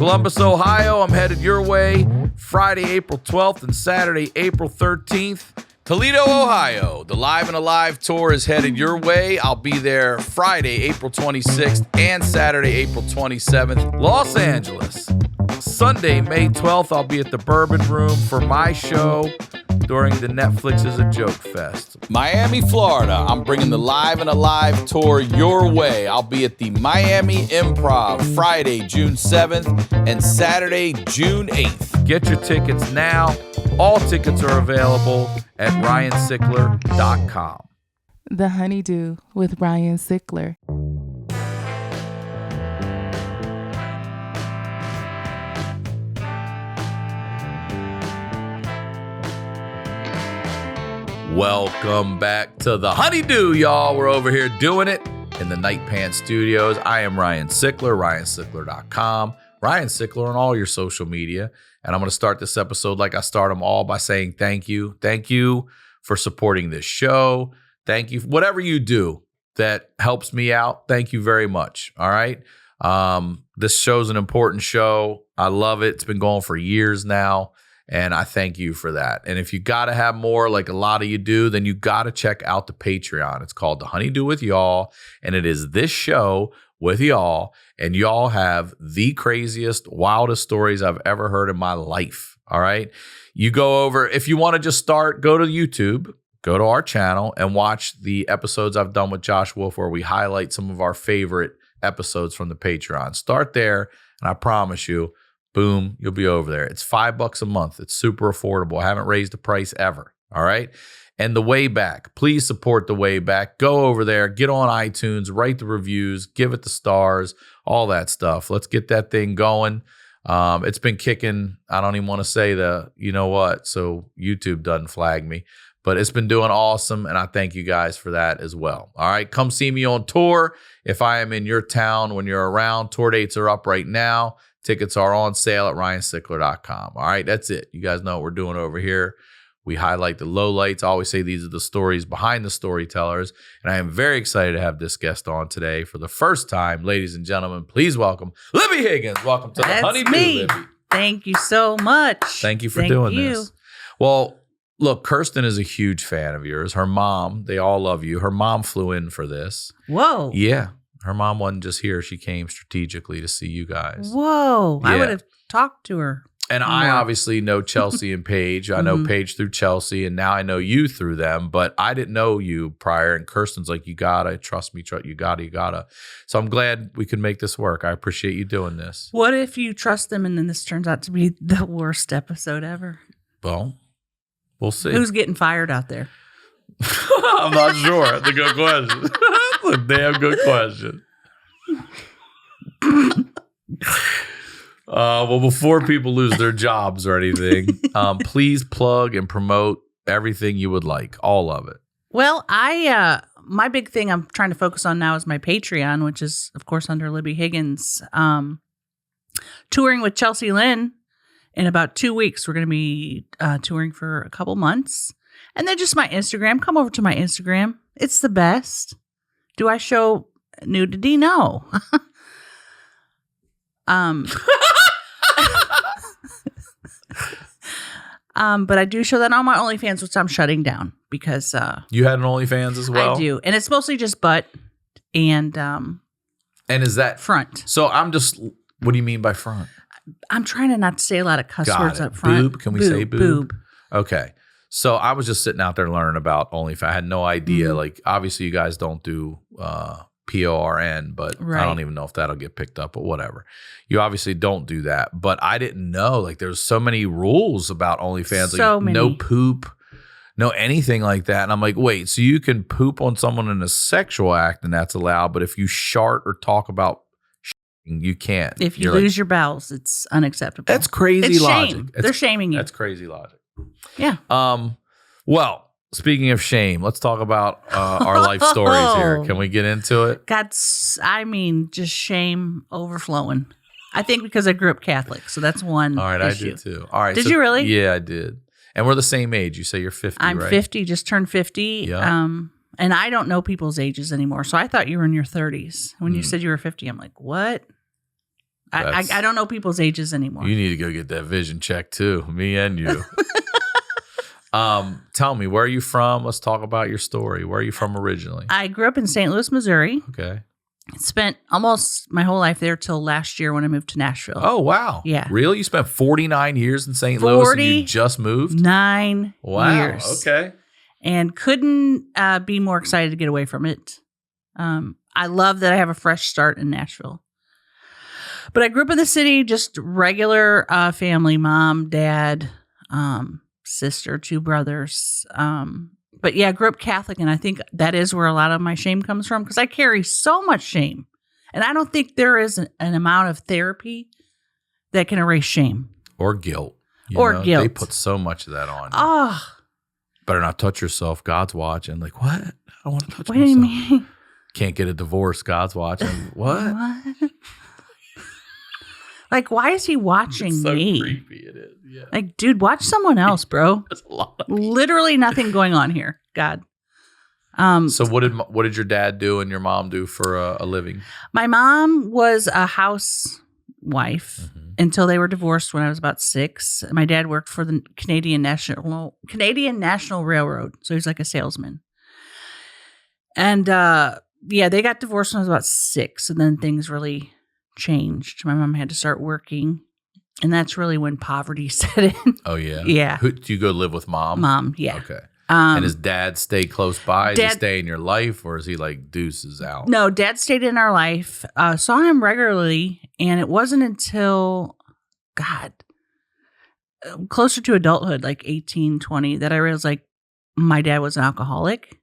Columbus, Ohio, I'm headed your way Friday, April 12th and Saturday, April 13th. Toledo, Ohio, the Live and Alive tour is headed your way. I'll be there Friday, April 26th and Saturday, April 27th. Los Angeles, Sunday, May 12th, I'll be at the Bourbon Room for my show during the Netflix is a Joke Fest. Miami, Florida, I'm bringing the Live and Alive tour your way. I'll be at the Miami Improv Friday, June 7th and Saturday, June 8th. Get your tickets now. All tickets are available at RyanSickler.com. The HoneyDew with Ryan Sickler. Welcome back to the HoneyDew, y'all. We're over here doing it in the Night Pants Studios. I am Ryan Sickler, RyanSickler.com, Ryan Sickler on all your social media. And I'm going to start this episode like I start them all by saying thank you. Thank you for supporting this show. Thank you. Whatever you do that helps me out, thank you very much. All right. This show's an important show. I love it. It's been going for years now. And I thank you for that. And if you got to have more, like a lot of you do, then you got to check out the Patreon. It's called The HoneyDew with Y'all. And it is this show with y'all. And y'all have the craziest, wildest stories I've ever heard in my life. All right. You go over, if you want to just start, go to YouTube, go to our channel and watch the episodes I've done with Josh Wolf where we highlight some of our favorite episodes from the Patreon. Start there. And I promise you, boom, you'll be over there. It's $5 a month. It's super affordable. I haven't raised the price ever. All right. And the way back, please support the way back. Go over there, get on iTunes, write the reviews, give it the stars, all that stuff. Let's get that thing going. It's been kicking. I don't even want to say you know what, so YouTube doesn't flag me, but it's been doing awesome. And I thank you guys for that as well. All right. Come see me on tour. If I am in your town when you're around, tour dates are up right now. Tickets are on sale at RyanSickler.com. All right, that's it. You guys know what we're doing over here. We highlight the lowlights. I always say these are the stories behind the storytellers. And I am very excited to have this guest on today for the first time. Ladies and gentlemen, please welcome Libbie Higgins. Welcome to the HoneyDew, Libby. Thank you so much. Thank you for doing this. Well, look, Kirsten is a huge fan of yours. Her mom, they all love you. Her mom flew in for this. Whoa. Yeah. Her mom wasn't just here. She came strategically to see you guys. Whoa. Yeah. I would have talked to her. And more. I obviously know Chelsea and Paige. I know Paige through Chelsea, and now I know you through them. But I didn't know you prior. And Kirsten's like, you gotta trust me. You gotta. So I'm glad we could make this work. I appreciate you doing this. What if you trust them and then this turns out to be the worst episode ever? Well, we'll see. Who's getting fired out there? I'm not sure. That's a good question. That's a damn good question. Well, before people lose their jobs or anything, please plug and promote everything you would like, all of it. Well, my big thing I'm trying to focus on now is my Patreon, which is, of course, under Libbie Higgins. Touring with Chelsea Lynn in about 2 weeks. We're going to be touring for a couple months. And then just my Instagram. Come over to my Instagram. It's the best. Do I show nudity? No. But I do show that on my OnlyFans, which I'm shutting down because you had an OnlyFans as well. I do, and it's mostly just butt and is that front? So I'm just. What do you mean by front? I'm trying to not say a lot of cuss words up front. Boob? Can we say boob? Okay. So I was just sitting out there learning about OnlyFans. I had no idea. Like, obviously, you guys don't do PORN, but right. I don't even know if that'll get picked up, but whatever. You obviously don't do that. But I didn't know. Like, there's so many rules about OnlyFans. So like, many. No poop, no anything like that. And I'm like, wait, so you can poop on someone in a sexual act and that's allowed, but if you shart or talk about you can't. If you lose your bowels, it's unacceptable. That's crazy logic. Shame. They're shaming you. That's crazy logic. Yeah. Well, speaking of shame, let's talk about our life stories here. Can we get into it? Just shame overflowing. I think because I grew up Catholic, so that's one All right, issue. I did too. All right. Did you really? Yeah, I did. And we're the same age. You say you're 50, I'm right? 50, just turned 50. Yeah. And I don't know people's ages anymore. So I thought you were in your 30s. When you said you were 50, I'm like, what? I don't know people's ages anymore. You need to go get that vision check too. Me and you. Tell me, where are you from? Let's talk about your story. Where are you from originally? I grew up in St. Louis, Missouri. Okay. Spent almost my whole life there till last year when I moved to Nashville. Oh, wow. Yeah. Really? You spent 49 years in St. Louis and you just moved? 9 years. Okay. And couldn't be more excited to get away from it. I love that I have a fresh start in Nashville. But I grew up in the city, just regular family, mom, dad, sister, 2 brothers. But yeah, I grew up Catholic, and I think that is where a lot of my shame comes from because I carry so much shame. And I don't think there is an amount of therapy that can erase shame. Or guilt. Guilt. They put so much of that on you. Oh. Better not touch yourself. God's watching. Like, what? I don't want to touch What myself. do you mean? Can't get a divorce. God's watching. What? What? Like, why is he watching It's so me? creepy it is. Yeah. Like, dude, watch someone else, bro. That's a lot. Literally nothing going on here. God. So what did your dad do and your mom do for a living? My mom was a housewife until they were divorced when I was about 6. My dad worked for the Canadian National Railroad, so he's like a salesman. And yeah, they got divorced when I was about 6, and then things really changed. My mom had to start working, and that's really when poverty set in. Oh yeah, Yeah. Who, do you go live with mom? Mom, yeah. Okay. And his dad stay close by? Does he stay in your life, or is he like deuces out? No, Dad stayed in our life. Saw him regularly, and it wasn't until, closer to adulthood, like 18, 20, that I realized like my dad was an alcoholic.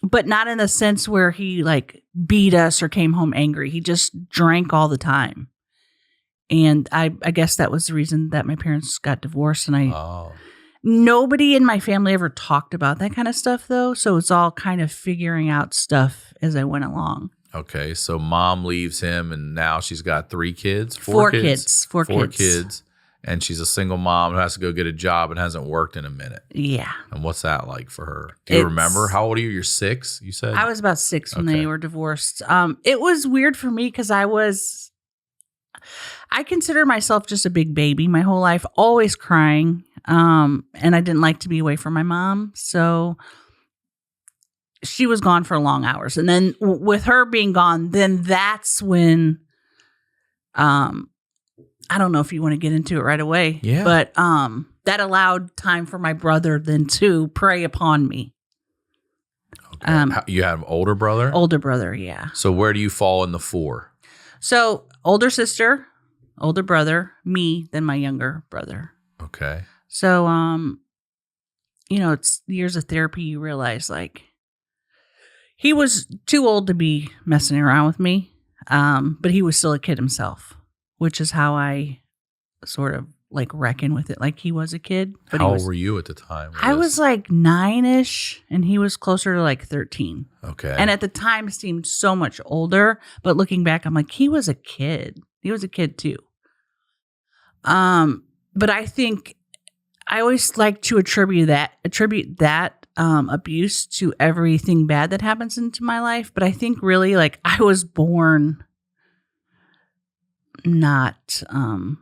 But not in the sense where he like beat us or came home angry. He just drank all the time. And I guess that was the reason that my parents got divorced. And nobody in my family ever talked about that kind of stuff though. So it's all kind of figuring out stuff as I went along. Okay. So mom leaves him and now she's got 3 kids? 4 kids. 4 kids. And she's a single mom who has to go get a job and hasn't worked in a minute. Yeah. And what's that like for her? Do you remember? How old are you? You're 6, you said? I was about 6 when they were divorced. It was weird for me because I consider myself just a big baby my whole life, always crying. And I didn't like to be away from my mom. So she was gone for long hours. And then with her being gone, then that's when, I don't know if you want to get into it right away. Yeah. But that allowed time for my brother then to prey upon me. Okay. You have an older brother? Older brother, yeah. So where do you fall in the 4? So older sister, older brother, me, then my younger brother. Okay. So, it's years of therapy. You realize like he was too old to be messing around with me. But he was still a kid himself, which is how I sort of like reckon with it. Like he was a kid. But how old were you at the time? I was like 9-ish and he was closer to like 13. Okay. And at the time seemed so much older. But looking back, I'm like, he was a kid. He was a kid too. But I think I always like to attribute that abuse to everything bad that happens into my life. But I think really like I was born not, I'm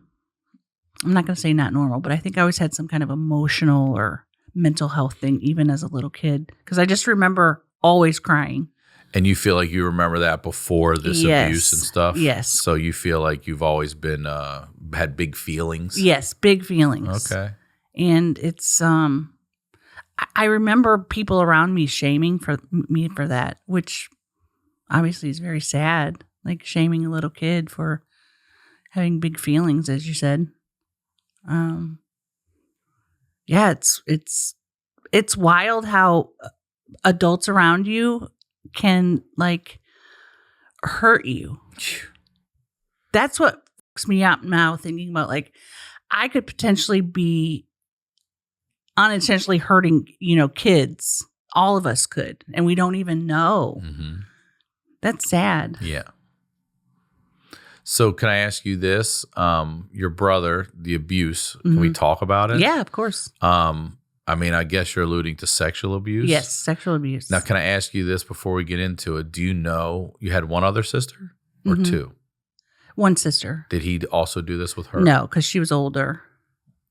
not going to say not normal, but I think I always had some kind of emotional or mental health thing, even as a little kid. Because I just remember always crying. And you feel like you remember that before this abuse and stuff? Yes. So you feel like you've always been, had big feelings? Yes, big feelings. Okay. And it's, I remember people around me shaming me for that, which obviously is very sad. Like shaming a little kid for having big feelings, as you said. Yeah, it's wild how adults around you can like hurt you. That's what fucks me up now, thinking about like I could potentially be unintentionally hurting, kids. All of us could, and we don't even know. Mm-hmm. That's sad. Yeah. So can I ask you this? Your brother, the abuse, can we talk about it? Yeah, of course. I guess you're alluding to sexual abuse? Yes, sexual abuse. Now, can I ask you this before we get into it? Do you know you had one other sister or 2? One sister. Did he also do this with her? No, because she was older.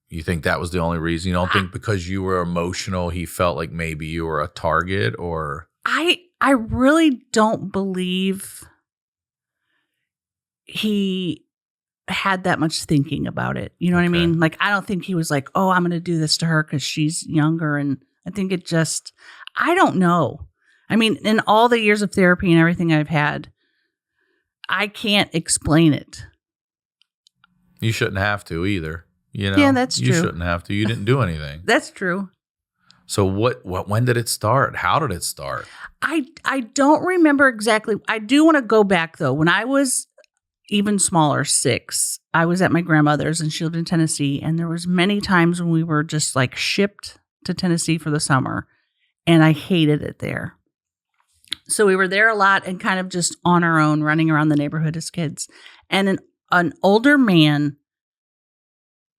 You think that was the only reason? You don't think because you were emotional, he felt like maybe you were a target, or? I really don't believe he had that much thinking about it. You know what I mean? Like, I don't think he was like, oh, I'm going to do this to her because she's younger. And I think it just, I don't know. I mean, in all the years of therapy and everything I've had, I can't explain it. You shouldn't have to either. You know? Yeah, that's true. You shouldn't have to. You didn't do anything. That's true. So when did it start? How did it start? I don't remember exactly. I do want to go back though. When I was even smaller, 6, I was at my grandmother's and she lived in Tennessee. And there was many times when we were just like shipped to Tennessee for the summer, and I hated it there. So we were there a lot and kind of just on our own, running around the neighborhood as kids. And an older man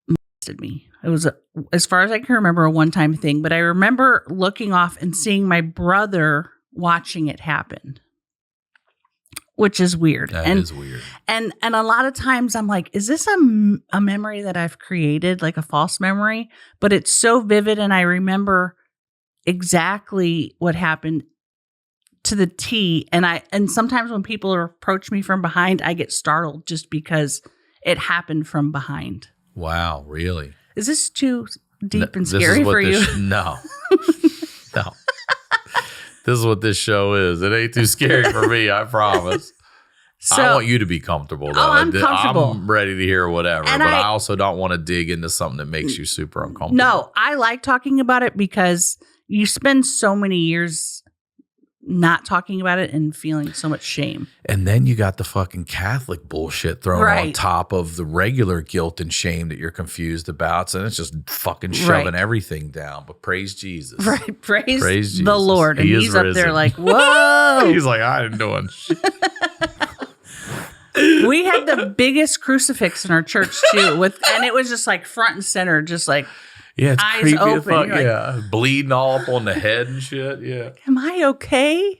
molested me. It was, as far as I can remember, a one-time thing. But I remember looking off and seeing my brother watching it happen, which is weird. That is weird. And a lot of times I'm like, is this a memory that I've created, like a false memory? But it's so vivid, and I remember exactly what happened to the T. And sometimes when people approach me from behind, I get startled just because it happened from behind. Wow, really? Is this too deep and scary for you? No. No. This is what this show is. It ain't too scary for me, I promise. So, I want you to be comfortable, though. Oh, I'm comfortable. I'm ready to hear whatever, and but I also don't want to dig into something that makes you super uncomfortable. No, I like talking about it because you spend so many years not talking about it and feeling so much shame. And then you got the fucking Catholic bullshit thrown on top of the regular guilt and shame that you're confused about. So it's just fucking shoving everything down. But praise Jesus. Right. Praise Jesus. the Lord. And he's up there like, whoa. He's like, I ain't doing shit. We had the biggest crucifix in our church too, and it was just like front and center, just like it's eyes creepy open. as fuck. Like, yeah, bleeding all up on the head and shit. Yeah. Am I okay?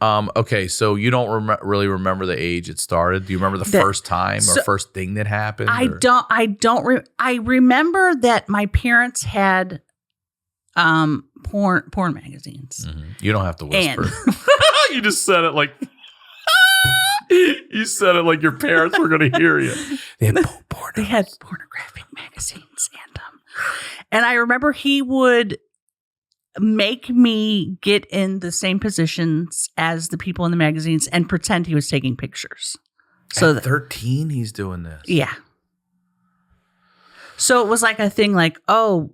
Okay, so you don't really remember the age it started. Do you remember the first time or first thing that happened? I remember that my parents had porn magazines. Mm-hmm. You don't have to whisper. You just said it like. You said it like your parents were going to hear you. They had pornographic magazines, and I remember he would make me get in the same positions as the people in the magazines and pretend he was taking pictures. So at 13, he's doing this. Yeah. So it was like a thing, like, oh,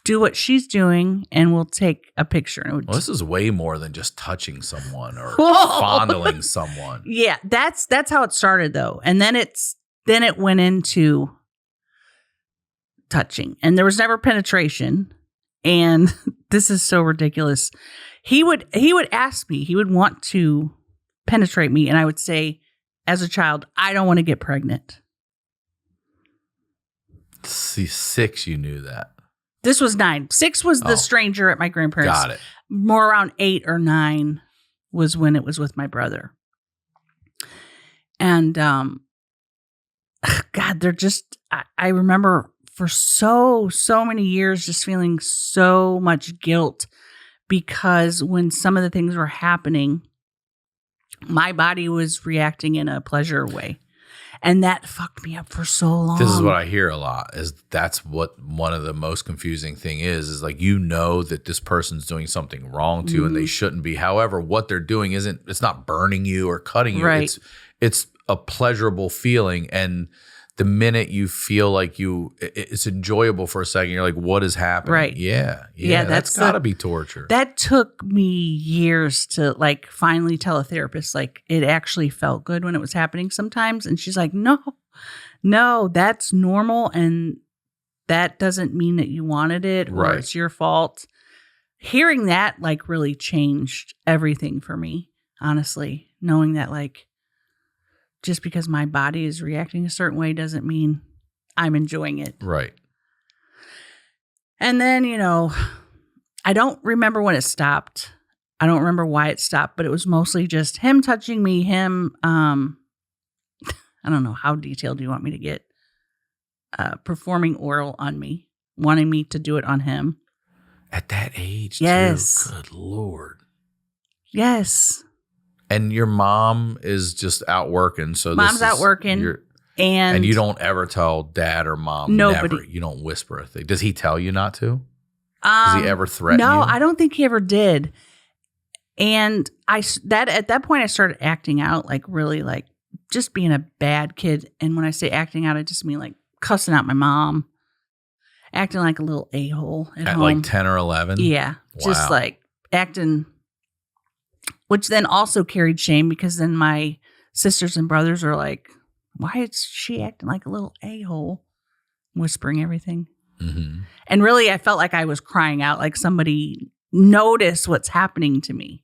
do what she's doing and we'll take a picture. And well, this is way more than just touching someone or fondling someone. Yeah, that's how it started though. And then it went into touching. And there was never penetration. And this is so ridiculous. He would ask me, he would want to penetrate me, and I would say, as a child, I don't want to get pregnant. See, 6, you knew that. This was 9. 6 was the stranger at my grandparents'. Got it. More around 8 or 9 was when it was with my brother. And God, they're just, I remember for so many years just feeling so much guilt because when some of the things were happening, my body was reacting in a pleasure way. And that fucked me up for so long. This is what I hear a lot, is that's what one of the most confusing thing is like, you know that this person's doing something wrong to you and they shouldn't be. However, what they're doing it's not burning you or cutting you. Right. It's a pleasurable feeling. And the minute you feel like it's enjoyable for a second, you're like, what is happening? Right. Yeah. That's gotta be torture. That took me years to like finally tell a therapist, like it actually felt good when it was happening sometimes. And she's like, no, that's normal. And that doesn't mean that you wanted it or it's your fault. Hearing that like really changed everything for me, honestly, knowing that like, just because my body is reacting a certain way doesn't mean I'm enjoying it. Right. And then, I don't remember when it stopped. I don't remember why it stopped, but it was mostly just him touching me, him. I don't know how detailed you want me to get, performing oral on me, wanting me to do it on him. At that age, yes. too. Good Lord. Yes. And your mom is just out working. So Mom's out working. And you don't ever tell dad or mom. Nobody. Never. You don't whisper a thing. Does he tell you not to? Does he ever threaten you? No, I don't think he ever did. And at that point, I started acting out, like really like just being a bad kid. And when I say acting out, I just mean like cussing out my mom, acting like a little a-hole at home. Like 10 or 11? Yeah. Wow. Just like acting, which then also carried shame because then my sisters and brothers are like, why is she acting like a little a-hole? Whispering everything. Mm-hmm. And really, I felt like I was crying out, like somebody noticed what's happening to me.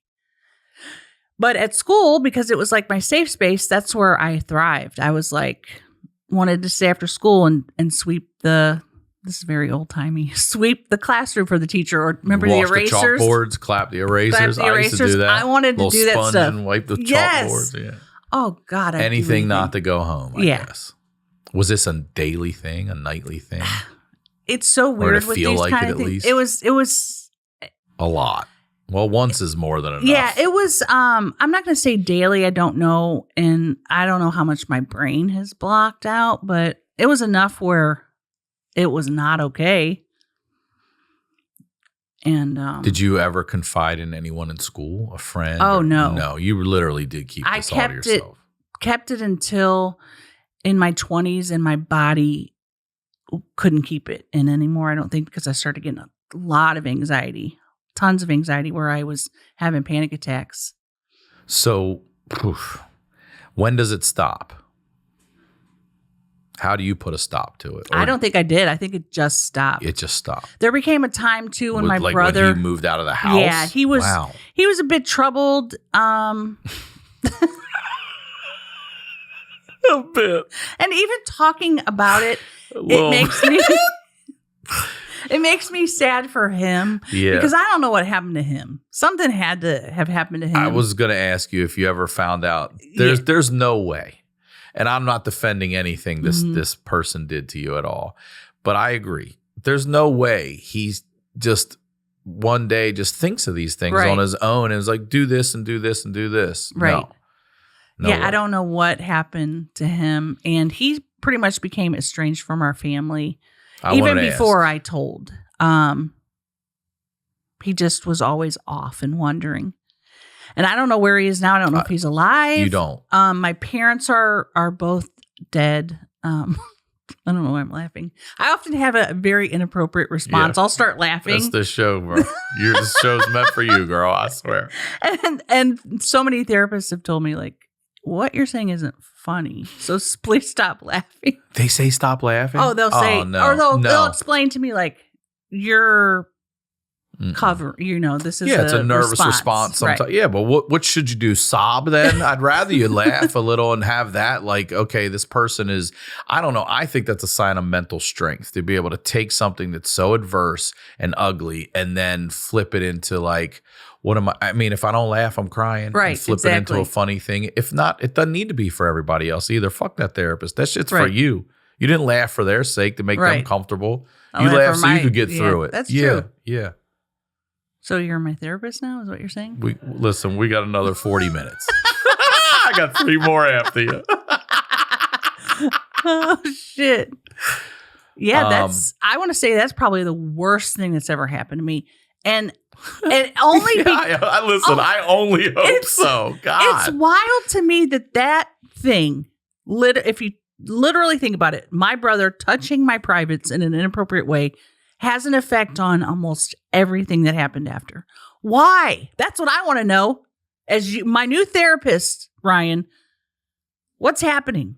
But at school, because it was like my safe space, that's where I thrived. I was like, wanted to stay after school and sweep this is very old timey, sweep the classroom for the teacher, or remember the erasers? The chalkboards, clap the erasers. Clap the erasers. I used to do that. I wanted to do that sponge stuff. And wipe the Yes. chalkboards. Yeah. Oh God. Anything not to go home, I Yeah. guess. Was this a daily thing, a nightly thing? It's so weird with feel these like kind it of at things. least? It was A lot. Well, once is more than enough. Yeah, it was, I'm not going to say daily. I don't know. And I don't know how much my brain has blocked out, but it was enough where it was not okay. And, did you ever confide in anyone in school, a friend? Oh, no. No, you literally did keep this all to yourself. Kept it until in my 20s, and my body couldn't keep it in anymore. I don't think, because I started getting a lot of anxiety. Tons of anxiety where I was having panic attacks. So, when does it stop? How do you put a stop to it? Or I don't think I did. I think it just stopped. It just stopped. There became a time too when my like brother, when he moved out of the house. Yeah, he was. Wow. He was a bit troubled. A bit. And even talking about it, it makes me sad for him. Yeah. Because I don't know what happened to him. Something had to have happened to him. I was going to ask you if you ever found out. There's no way. And I'm not defending anything this person did to you at all. But I agree. There's no way he's just one day just thinks of these things on his own and is like, do this and do this and do this. Right. No yeah, way. I don't know what happened to him. And he pretty much became estranged from our family. Even before I told. He just was always off and wandering. And I don't know where he is now. I don't know if he's alive. You don't. My parents are both dead. I don't know why I'm laughing. I often have a very inappropriate response. Yeah. I'll start laughing. That's the show, bro. This show's meant for you, girl. I swear. And so many therapists have told me, like, what you're saying isn't funny. So please stop laughing. They say stop laughing? Oh, they'll say, no, or they'll explain to me, like, you're cover, this is it's a nervous response sometimes. Right. Yeah, but what should you do? Sob then? I'd rather you laugh a little and have that, like, okay, this person is, I don't know. I think that's a sign of mental strength to be able to take something that's so adverse and ugly and then flip it into like, if I don't laugh, I'm crying. Right. And flip it into a funny thing. If not, it doesn't need to be for everybody else either. Fuck that therapist. That shit's for you. You didn't laugh for their sake to make them comfortable. You laugh so you could get through it. That's true. Yeah. So you're my therapist now, is what you're saying? We got another 40 minutes. I got 3 more after you. Oh, shit. Yeah, I want to say that's probably the worst thing that's ever happened to me. And only I only hope so. God. It's wild to me that thing, if you literally think about it, my brother touching my privates in an inappropriate way has an effect on almost everything that happened after. Why? That's what I want to know. As my new therapist, Ryan, what's happening?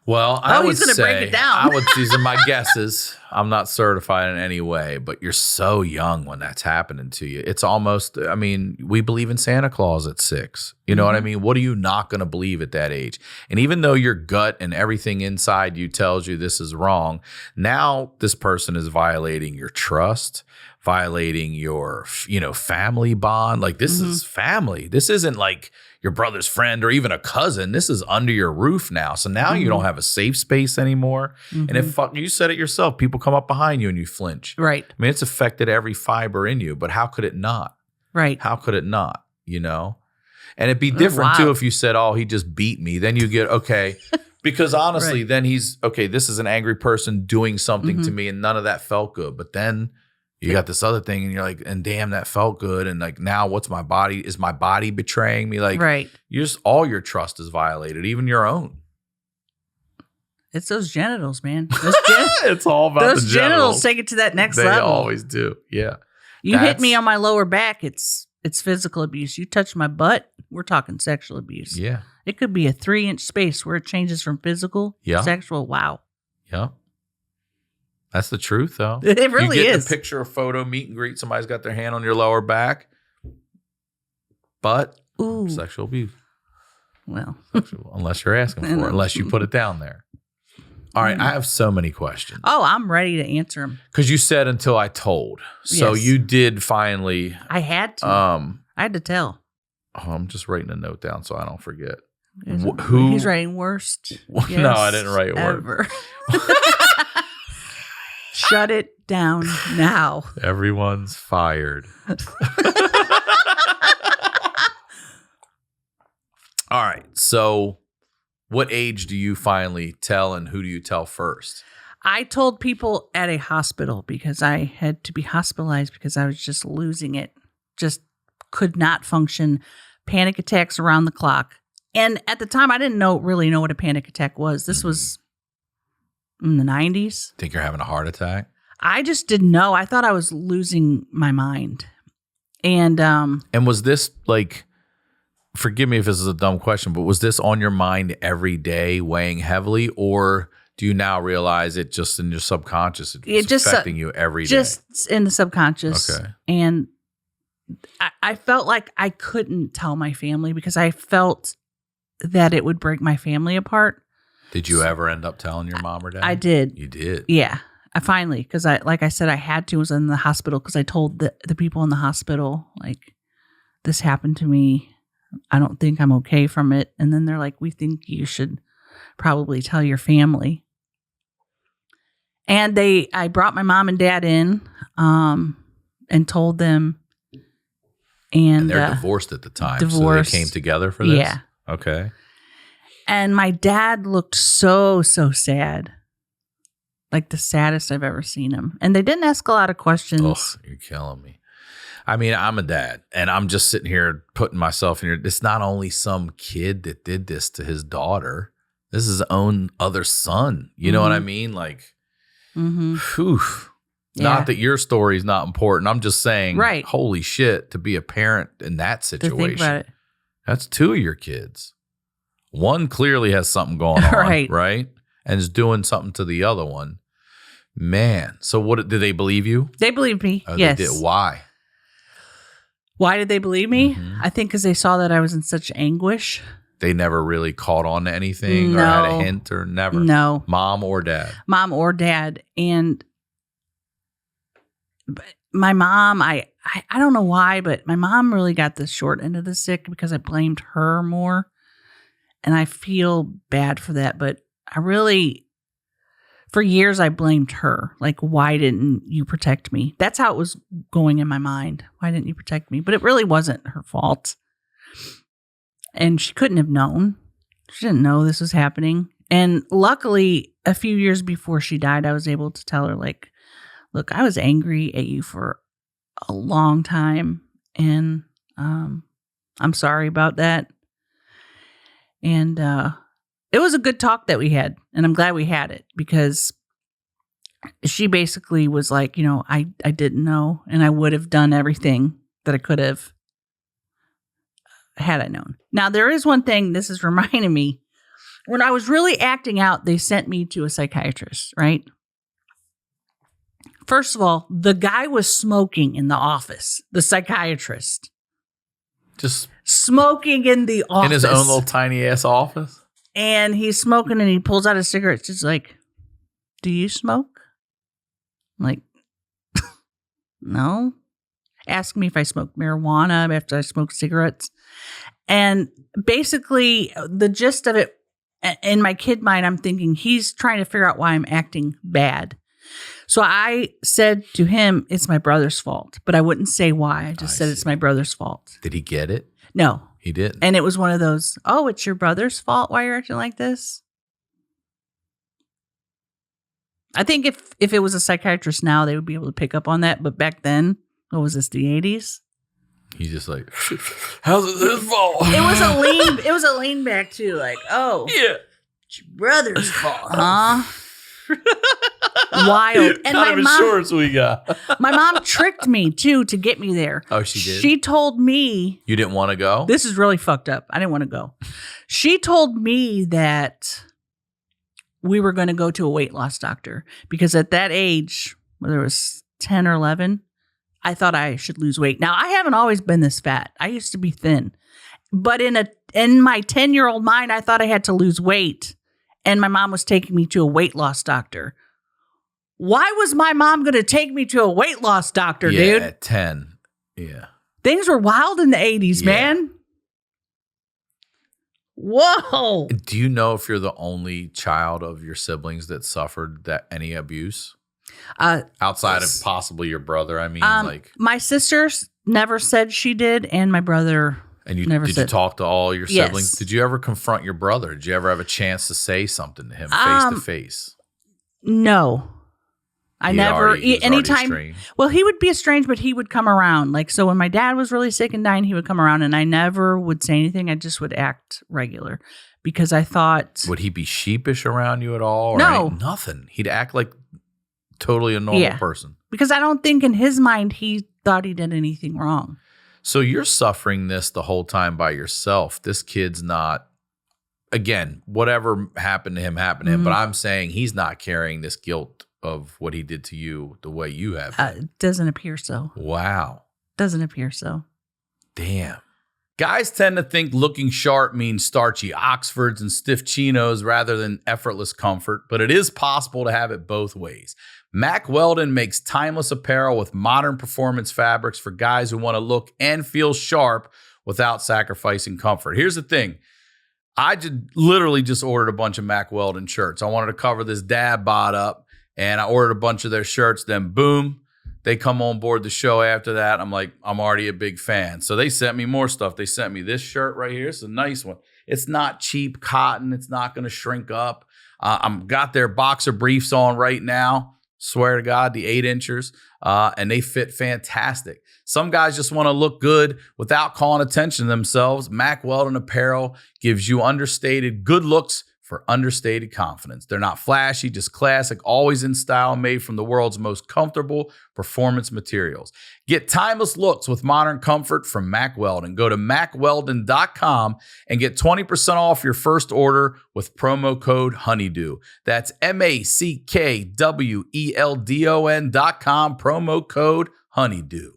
Well, I would he's going to break it down. These are my guesses. I'm not certified in any way, but you're so young when that's happening to you. It's almost, we believe in Santa Claus at 6. You know what I mean? What are you not going to believe at that age? And even though your gut and everything inside you tells you this is wrong, now this person is violating your trust, violating your, family bond. Like this is family. This isn't like your brother's friend or even a cousin. This is under your roof now. So now you don't have a safe space anymore. And if you said it yourself, people come up behind you and you flinch. Right. I mean, it's affected every fiber in you, but how could it not? Right. How could it not? You know? And it'd be different too if you said, oh, he just beat me. Then you get, okay. Because honestly, then he's, okay, this is an angry person doing something to me and none of that felt good. But then you got this other thing and you're like, and damn, that felt good. And like, now what's my body? Is my body betraying me? Like, you just, all your trust is violated, even your own. It's those genitals, man. It's all about those the genitals. Take it to that next level. They always do. Yeah. You hit me on my lower back. It's physical abuse. You touch my butt. We're talking sexual abuse. Yeah. It could be a 3-inch space where it changes from physical to sexual. Wow. Yeah. That's the truth, though. It really you get is. The picture, a photo, meet and greet. Somebody's got their hand on your lower back. But sexual abuse. Well. Unless you're asking for it. Unless you put it down there. All right. I have so many questions. Oh, I'm ready to answer them. Because you said until I told. So you did finally. I had to. I had to tell. Oh, I'm just writing a note down so I don't forget. Who? He's writing worst. No, I didn't write worst. Shut it down now. Everyone's fired. All right. So what age do you finally tell and who do you tell first? I told people at a hospital because I had to be hospitalized because I was just losing it. Just could not function. Panic attacks around the clock. And at the time, I didn't really know what a panic attack was. This was in the 90s. Think you're having a heart attack? I just didn't know. I thought I was losing my mind. And was this like, forgive me if this is a dumb question, but was this on your mind every day weighing heavily, or do you now realize it just in your subconscious? It's just affecting you every day? Just in the subconscious. Okay. And I felt like I couldn't tell my family because I felt that it would break my family apart. Did you ever end up telling your mom or dad? I did. You did? Yeah. I finally, because like I said, I had to. I was in the hospital because I told the people in the hospital, like, this happened to me. I don't think I'm okay from it. And then they're like, we think you should probably tell your family. And I brought my mom and dad in and told them. And they're divorced at the time. Divorced. So they came together for this? Yeah. Okay. And my dad looked so sad. Like the saddest I've ever seen him. And they didn't ask a lot of questions. Oh, you're killing me. I mean, I'm a dad, and I'm just sitting here putting myself in here. It's not only some kid that did this to his daughter. This is his own other son. You know what I mean? Like, whew. Yeah. Not that your story is not important. I'm just saying, holy shit, to be a parent in that situation. To think about it. That's 2 of your kids. One clearly has something going on, right? And is doing something to the other one. Man. So what, did they believe you? They believed me, Oh, yes. They did. Why? Why did they believe me? I think because they saw that I was in such anguish. They never really caught on to anything or had a hint or never? No. Mom or dad? Mom or dad. And my mom, I don't know why, but my mom really got the short end of the stick because I blamed her more. And I feel bad for that. But I really, for years, I blamed her. Like, why didn't you protect me? That's how it was going in my mind. Why didn't you protect me? But it really wasn't her fault. And she couldn't have known. She didn't know this was happening. And luckily, a few years before she died, I was able to tell her, like, look, I was angry at you for a long time. And I'm sorry about that. And it was a good talk that we had. And I'm glad we had it because she basically was like, you know, I didn't know. And I would have done everything that I could have had I known. Now, there is one thing this is reminding me. When I was really acting out, they sent me to a psychiatrist, right? First of all, the guy was smoking in the office, the psychiatrist. Just smoking in the office. In his own little tiny ass office? And he's smoking and he pulls out a cigarette. It's just like, do you smoke? I'm like, no. ask me if I smoke marijuana after I smoke cigarettes. And basically, the gist of it, in my kid mind, I'm thinking he's trying to figure out why I'm acting bad. So I said to him, it's my brother's fault. But I wouldn't say why. I just said it's my brother's fault. Did he get it? No. He didn't. And it was one of those, oh, it's your brother's fault why you're acting like this? I think if it was a psychiatrist now, they would be able to pick up on that. But back then, what was this, the 80s? He's just like, how's it his fault? It was a lean back too, like, oh, yeah, it's your brother's fault, huh? Wild. And kind of insurance we got. My mom tricked me too to get me there. Oh, she did? She told me. You didn't want to go? This is really fucked up. I didn't want to go. She told me that we were going to go to a weight loss doctor because at that age, whether it was 10 or 11, I thought I should lose weight. Now, I haven't always been this fat. I used to be thin. But in my 10-year-old mind, I thought I had to lose weight. And my mom was taking me to a weight loss doctor. Why was my mom going to take me to a weight loss doctor, dude? At 10. Yeah. Things were wild in the 80s, man. Whoa. Do you know if you're the only child of your siblings that suffered any abuse? Outside of possibly your brother, I mean, my sisters never said she did, and my brother and you never did said. You talk to all your siblings? Yes. Did you ever confront your brother? Did you ever have a chance to say something to him face to face? No. I never, anytime. Well, he would be estranged, but he would come around. Like, so when my dad was really sick and dying, he would come around and I never would say anything. I just would act regular because I thought. Would he be sheepish around you at all? Or no. Nothing. He'd act like totally a normal person. Because I don't think in his mind he thought he did anything wrong. So you're suffering this the whole time by yourself. This kid's not, again, whatever happened to him happened to him. But I'm saying he's not carrying this guilt of what he did to you the way you have. Doesn't appear so. Wow. Doesn't appear so. Damn. Guys tend to think looking sharp means starchy Oxfords and stiff chinos rather than effortless comfort, but it is possible to have it both ways. Mack Weldon makes timeless apparel with modern performance fabrics for guys who want to look and feel sharp without sacrificing comfort. Here's the thing. I literally just ordered a bunch of Mack Weldon shirts. I wanted to cover this dad bod up. And I ordered a bunch of their shirts. Then, boom, they come on board the show after that. I'm like, I'm already a big fan. So they sent me more stuff. They sent me this shirt right here. It's a nice one. It's not cheap cotton. It's not going to shrink up. I'm got their boxer briefs on right now. Swear to God, the 8-inchers. And they fit fantastic. Some guys just want to look good without calling attention to themselves. Mack Weldon apparel gives you understated good looks for understated confidence. They're not flashy, just classic, always in style, made from the world's most comfortable performance materials. Get timeless looks with modern comfort from Mack Weldon. Go to mackweldon.com and get 20% off your first order with promo code HoneyDew. That's MackWeldon.com, promo code HoneyDew.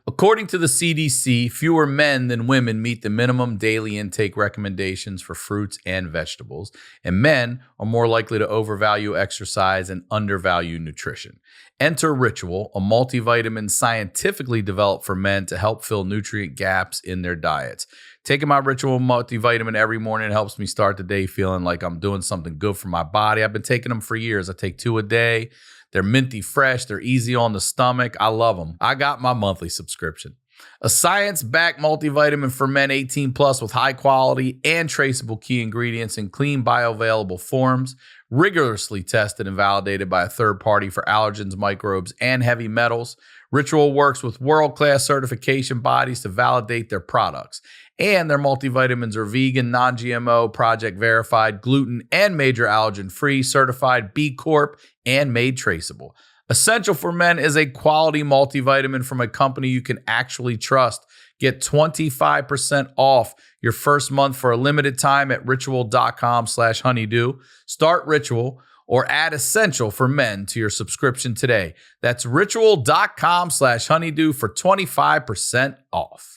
According to the CDC, fewer men than women meet the minimum daily intake recommendations for fruits and vegetables, and men are more likely to overvalue exercise and undervalue nutrition. Enter Ritual, a multivitamin scientifically developed for men to help fill nutrient gaps in their diets. Taking my Ritual multivitamin every morning helps me start the day feeling like I'm doing something good for my body. I've been taking them for years. I take 2 a day. They're minty fresh. They're easy on the stomach. I love them. I got my monthly subscription. A science-backed multivitamin for men 18 plus with high quality and traceable key ingredients in clean bioavailable forms, rigorously tested and validated by a third party for allergens, microbes, and heavy metals. Ritual works with world-class certification bodies to validate their products. And their multivitamins are vegan, non-GMO, project verified, gluten and major allergen free, certified B Corp, and made traceable. Essential for Men is a quality multivitamin from a company you can actually trust. Get 25% off your first month for a limited time at ritual.com/honeydew. Start Ritual or add Essential for Men to your subscription today. That's ritual.com/honeydew for 25% off.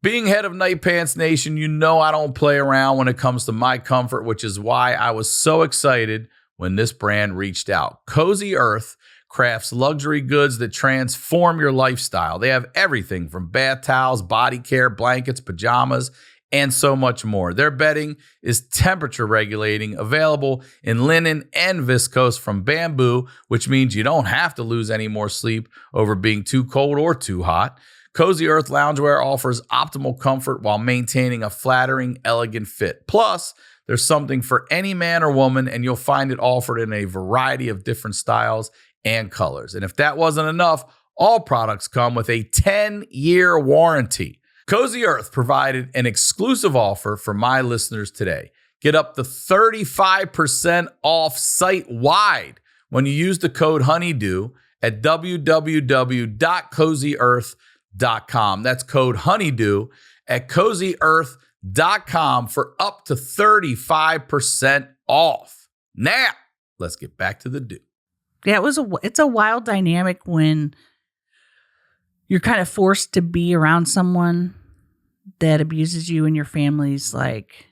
Being head of Night Pants Nation, you know I don't play around when it comes to my comfort, which is why I was so excited when this brand reached out. Cozy Earth crafts luxury goods that transform your lifestyle. They have everything from bath towels, body care, blankets, pajamas, and so much more. Their bedding is temperature regulating, available in linen and viscose from bamboo, which means you don't have to lose any more sleep over being too cold or too hot. Cozy Earth loungewear offers optimal comfort while maintaining a flattering, elegant fit. Plus, there's something for any man or woman, and you'll find it offered in a variety of different styles and colors. And if that wasn't enough, all products come with a 10-year warranty. Cozy Earth provided an exclusive offer for my listeners today. Get up to 35% off site-wide when you use the code HoneyDew at www.cozyearth.com. That's code HoneyDew at cozyearth.com for up to 35% off. Now, let's get back to the do. Yeah, it's a wild dynamic when you're kind of forced to be around someone that abuses you and your family's like,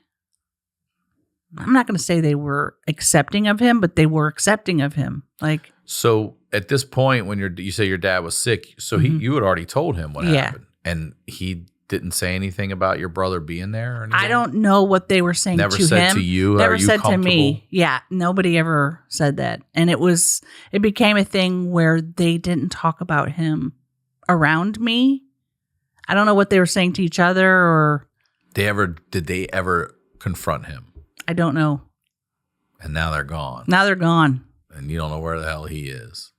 I'm not going to say they were accepting of him, but they were accepting of him. Like, so at this point, when you say your dad was sick, so you had already told him what happened, and he didn't say anything about your brother being there or anything? I don't know what they were saying Never to him. said to you? Never Are you said to me. comfortable? Yeah, nobody ever said that. And it became a thing where they didn't talk about him around me. I don't know what they were saying to each other or... Did they ever confront him? I don't know. And now they're gone. Now they're gone. And you don't know where the hell he is.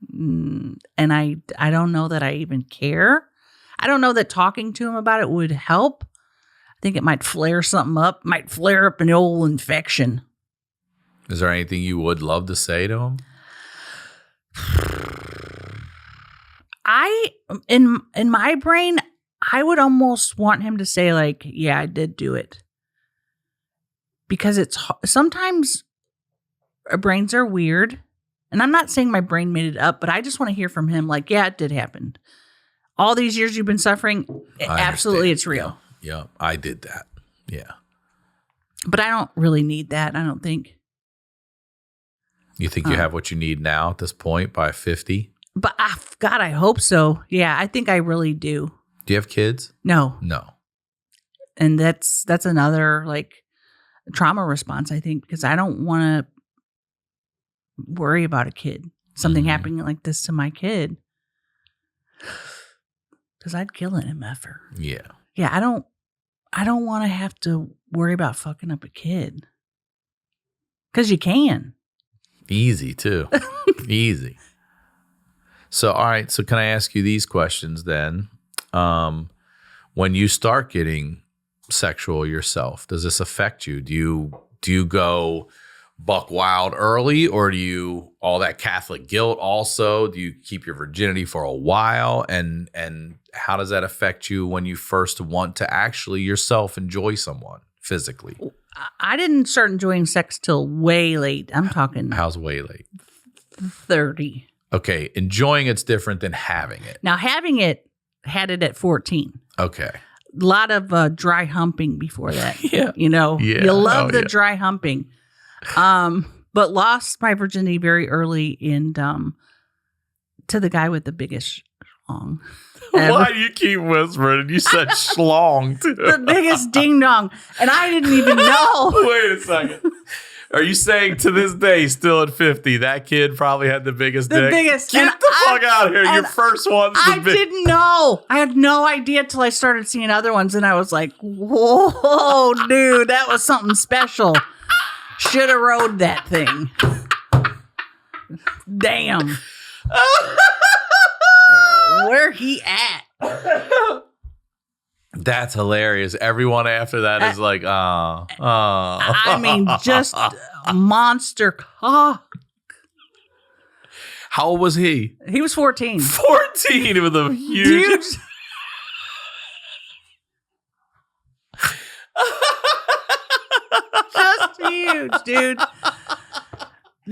And I don't know that I even care. I don't know that talking to him about it would help. I think it might flare something up. Might flare up an old infection. Is there anything you would love to say to him? In my brain, I would almost want him to say like, yeah, I did do it. Because sometimes our brains are weird. And I'm not saying my brain made it up, but I just want to hear from him like, yeah, it did happen. All these years you've been suffering, absolutely it's real. Yeah, I did that. Yeah. But I don't really need that, I don't think. You think you have what you need now at this point by 50? But God, I hope so. Yeah, I think I really do. Do you have kids? No. No. And that's another like trauma response, I think, because I don't want to worry about a kid. Something happening like this to my kid. Because I'd kill an MFer. Yeah. Yeah, I don't want to have to worry about fucking up a kid. Because you can. Easy, too. Easy. So, all right. So, can I ask you these questions then? When you start getting sexual yourself, does this affect you? Do you go buck wild early, or do you all that Catholic guilt also? Do you keep your virginity for a while? And how does that affect you when you first want to actually yourself enjoy someone physically? I didn't start enjoying sex till way late. I'm talking How's way late? 30. Okay, enjoying it's different than having it. Now, had it at 14. Okay. A lot of dry humping before that. Yeah. You know, Yeah. you love Oh, the yeah. dry humping. But lost my virginity very early and to the guy with the biggest schlong. Why do you keep whispering? You said schlong, too. The biggest ding dong. And I didn't even know. Wait a second. Are you saying to this day, still at 50, that kid probably had the biggest The dick? biggest. Get And the fuck out of here. Your and first one's I the big. didn't know. I had no idea till I started seeing other ones. And I was like, whoa, dude, that was something special. Should have rode that thing. Damn. Where he at? That's hilarious. Everyone after that is like, I mean, just monster cock. How old was he? He was 14. 14 with a huge. Dude. Just huge, dude.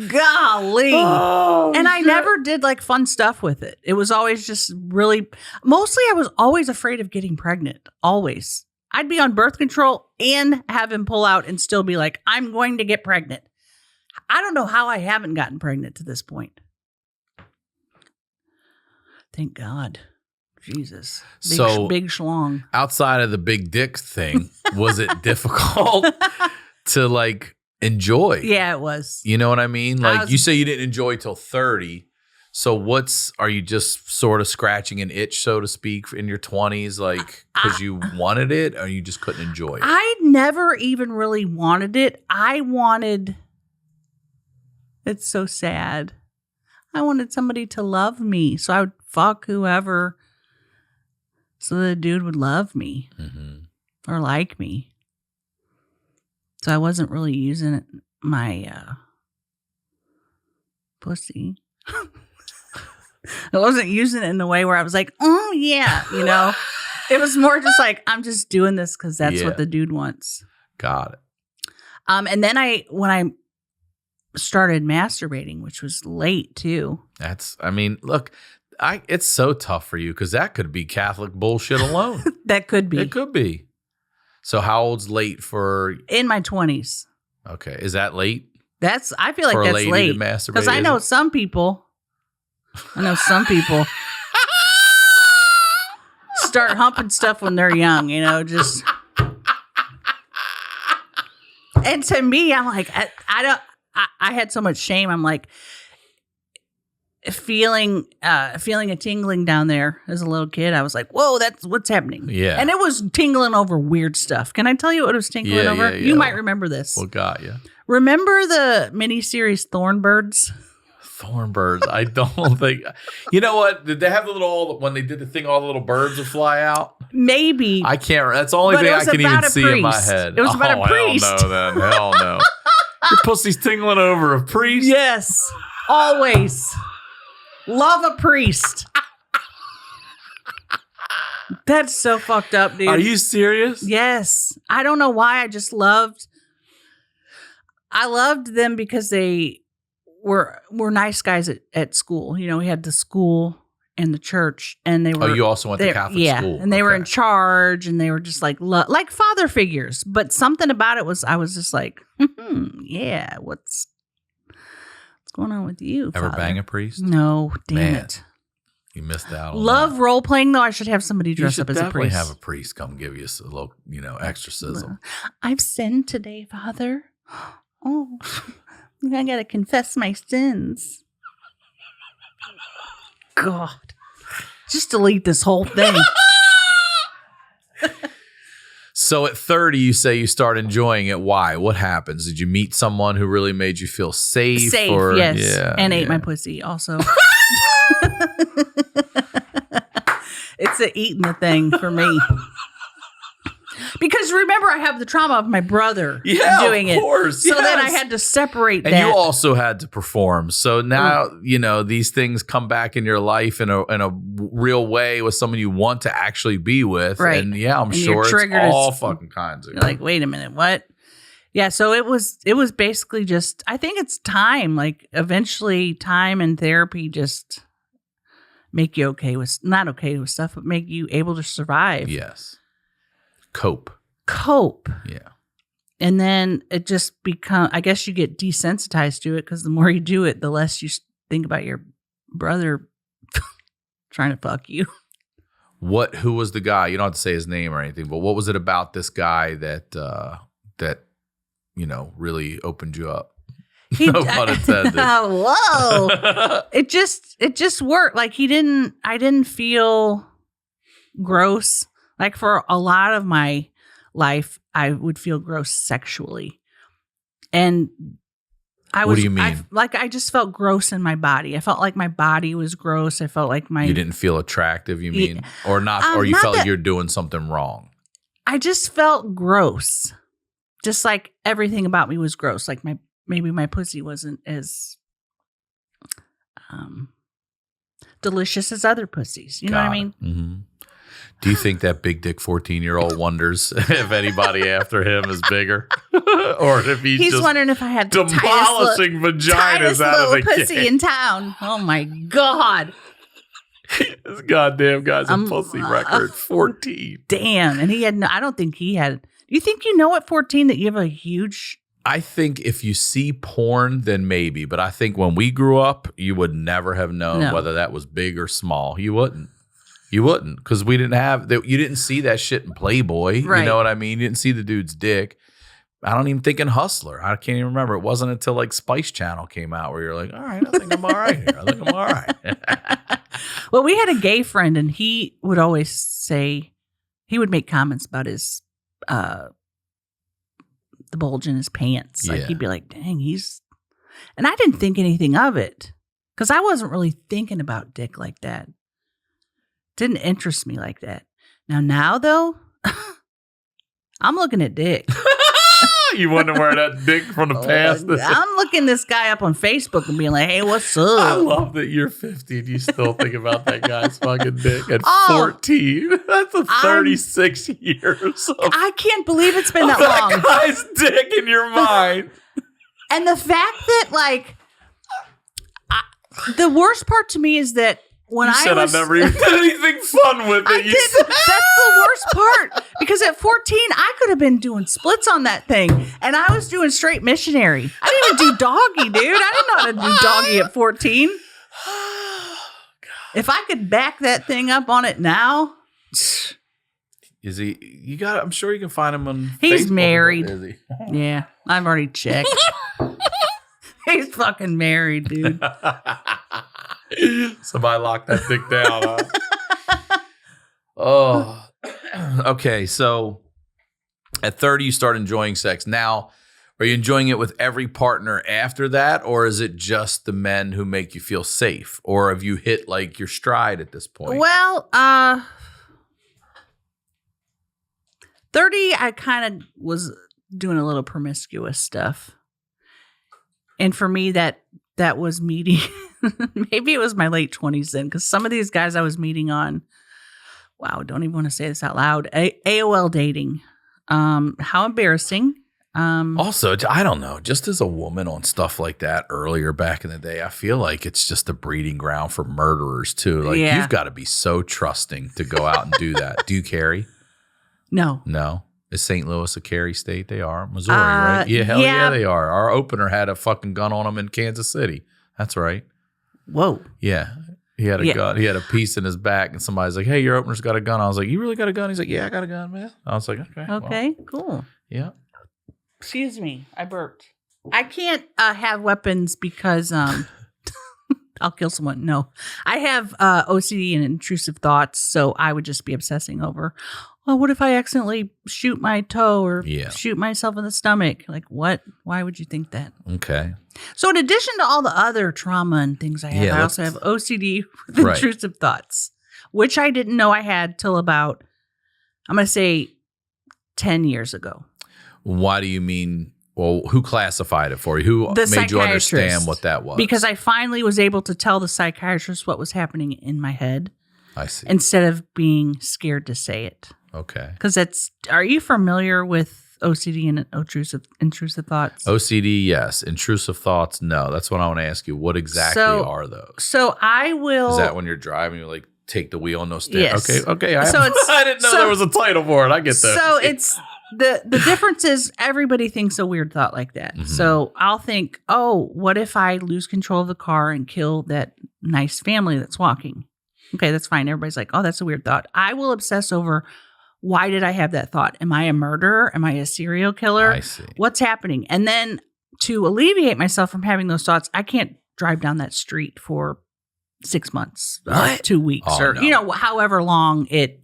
Golly. Oh, And I never did like fun stuff with it. It was always just really, mostly I was always afraid of getting pregnant. Always. I'd be on birth control and have him pull out and still be like, I'm going to get pregnant. I don't know how I haven't gotten pregnant to this point. Thank God. Jesus. Big schlong. Outside of the big dick thing, was it difficult to like enjoy? Yeah, it was. You know what I mean? Like you say you didn't enjoy till 30. So are you just sort of scratching an itch, so to speak, in your 20s, like because you wanted it or you just couldn't enjoy it? I never even really wanted it. It's so sad. I wanted somebody to love me. So I would fuck whoever so the dude would love me or like me. So I wasn't really using my pussy. I wasn't using it in the way where I was like, oh, yeah, you know. It was more just like, I'm just doing this because that's what the dude wants. Got it. And then when I started masturbating, which was late too. Look, it's so tough for you because that could be Catholic bullshit alone. That could be. It could be. So how old's late for? In my 20s. Okay. Is that late? I feel like that's late. Because I know some people start humping stuff when they're young, you know, just. And to me, I'm like, I had so much shame. I'm like feeling a tingling down there as a little kid. I was like, whoa, that's what's happening. Yeah. And it was tingling over weird stuff. Can I tell you what it was tingling over? Yeah. You might remember this. What got you? Remember the miniseries Thornbirds? Thornbirds. I don't think. You know what? Did they have the little, when they did the thing, all the little birds would fly out? Maybe. I can't. That's the only thing I can even see in my head. It was about a priest. Hell no, then. Hell no. Your pussy's tingling over a priest? Yes. Always. Love a priest. That's so fucked up, dude. Are you serious? Yes. I don't know why. I loved them because they were nice guys at school. You know, we had the school and the church, and they were. Oh, you also went to Catholic school. And they were in charge, and they were just like father figures. But something about it was, I was just like, yeah, what's going on with you? Ever Father? bang a priest? No, damn it. You missed out on Love role playing though. I should have somebody dress up as a priest. You should definitely have a priest come give you a little, exorcism. I've sinned today, Father. Oh, I gotta confess my sins. God, just delete this whole thing. So at 30, you say you start enjoying it. Why? What happens? Did you meet someone who really made you feel safe? Yes. Yeah, and ate my pussy also. It's a eating the thing for me. Because remember, I have the trauma of my brother doing it. So then I had to separate that. And you also had to perform. So now, these things come back in your life in a real way with someone you want to actually be with. Right. And I'm sure it's all fucking kinds of. You're like, wait a minute, what? Yeah, so it was basically just, I think it's time. Like eventually time and therapy just make you not okay with stuff, but make you able to survive. Yes. Cope. Yeah. And then it just I guess you get desensitized to it because the more you do it, the less you think about your brother trying to fuck you. Who was the guy? You don't have to say his name or anything, but what was it about this guy that really opened you up? No pun intended. Whoa. It just worked. Like I didn't feel gross. Like for a lot of my life, I would feel gross sexually. And what do you mean? I just felt gross in my body. I felt like my body was gross. I felt like You didn't feel attractive, you mean? Or not, or you felt like you're doing something wrong? I just felt gross. Just like everything about me was gross. Like maybe my pussy wasn't as delicious as other pussies. You know what I mean? Mm-hmm. Do you think that big dick 14-year-old wonders if anybody after him is bigger? Or if he's just wondering if I had the demolishing vaginas out of the pussy game. in town. Oh my God. This goddamn guy's a pussy record. 14. Damn. And I don't think he had. Do you think at 14 that you have a huge I think if you see porn, then maybe. But I think when we grew up, you would never have known whether that was big or small. You wouldn't. You wouldn't, because we didn't have that. You didn't see that shit in Playboy. Right. You know what I mean? You didn't see the dude's dick. I don't even think in Hustler. I can't even remember. It wasn't until like Spice Channel came out where you're like, all right, I think I'm all right here. I think I'm all right. Well, we had a gay friend, and he would always say, he would make comments about his, the bulge in his pants. Like he'd be like, dang, and I didn't think anything of it because I wasn't really thinking about dick like that. Didn't interest me like that. Now though, I'm looking at dick. You wonder where that dick from the past is. I'm looking this guy up on Facebook and being like, hey, what's up? I love that you're 50 and you still think about that guy's fucking dick at 14. That's 36 years. I can't believe it's been that long. That guy's dick in your mind. And the fact that, like, the worst part to me is that when I never even did anything fun with it. That's the worst part. Because at 14, I could have been doing splits on that thing. And I was doing straight missionary. I didn't even do doggy, dude. I didn't know how to do doggy at 14. If I could back that thing up on it now. Is he? I'm sure you can find him on He's Facebook. married. Is he? Yeah, I've already checked. He's fucking married, dude. Somebody lock that dick down, huh? Oh, okay. So at 30, you start enjoying sex. Now, are you enjoying it with every partner after that, or is it just the men who make you feel safe, or have you hit like your stride at this point? Well, 30, I kind of was doing a little promiscuous stuff, and for me, that was meeting. Maybe it was my late 20s then, because some of these guys I was meeting on, wow, don't even want to say this out loud, AOL dating. How embarrassing. Also, I don't know, just as a woman on stuff like that earlier back in the day, I feel like it's just a breeding ground for murderers too. Like you've got to be so trusting to go out and do that. Do you carry? No. Is St. Louis a carry state? They are. Missouri, right? Yeah, hell yeah, they are. Our opener had a fucking gun on him in Kansas City. That's right. Whoa. Yeah. He had a gun. He had a piece in his back, and somebody's like, hey, your opener's got a gun. I was like, you really got a gun? He's like, yeah, I got a gun, man. I was like, okay. Okay, cool. Yeah. Excuse me. I burped. I can't have weapons because I'll kill someone. No. I have OCD and intrusive thoughts, so I would just be obsessing over, well, what if I accidentally shoot my toe or shoot myself in the stomach? Like, what? Why would you think that? Okay. So in addition to all the other trauma and things I have, I also have OCD with intrusive thoughts, which I didn't know I had till about, I'm going to say 10 years ago. Why do you mean, well, who classified it for you? Who made you understand what that was? Because I finally was able to tell the psychiatrist what was happening in my head. I see. Instead of being scared to say it. Okay. Because are you familiar with OCD and intrusive thoughts? OCD, yes. Intrusive thoughts, no. That's what I want to ask you. What exactly are those? So I will. Is that when you're driving, you like take the wheel, no stand? Yes. Okay. I didn't know there was a title for it. I get that. So it's the difference is everybody thinks a weird thought like that. Mm-hmm. So I'll think, oh, what if I lose control of the car and kill that nice family that's walking? Okay, that's fine. Everybody's like, oh, that's a weird thought. I will obsess over, why did I have that thought? Am I a murderer? Am I a serial killer? I see. What's happening? And then to alleviate myself from having those thoughts, I can't drive down that street for 6 months, 2 weeks, however long it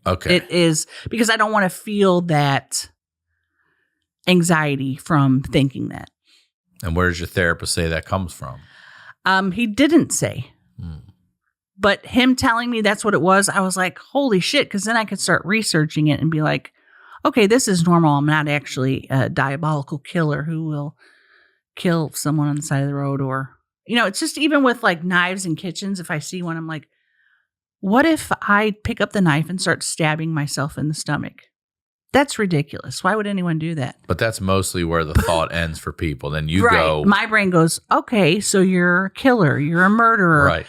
is, because I don't want to feel that anxiety from thinking that. And where does your therapist say that comes from? He didn't say. But him telling me that's what it was, I was like, holy shit, because then I could start researching it and be like, okay, this is normal. I'm not actually a diabolical killer who will kill someone on the side of the road. Or, it's just even with like knives in kitchens, if I see one, I'm like, what if I pick up the knife and start stabbing myself in the stomach? That's ridiculous. Why would anyone do that? But that's mostly where the thought ends for people. Then you go. My brain goes, okay, so you're a killer. You're a murderer. Right.